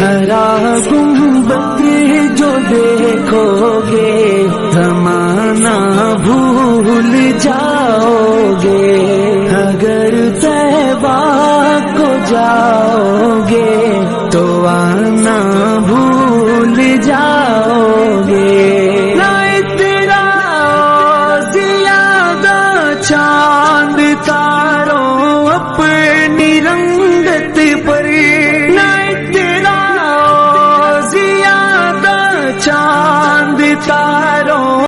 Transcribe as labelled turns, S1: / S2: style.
S1: हरा गुंबद जो देखोगे ज़माना भूल जाओगे। अगर तैबा को जाओगे तो आना भूल जाओगे। ना तेरा ज़ियादा चांद तारों अपनी रंगत पर, ना तेरा ज़ियादा चांद तारों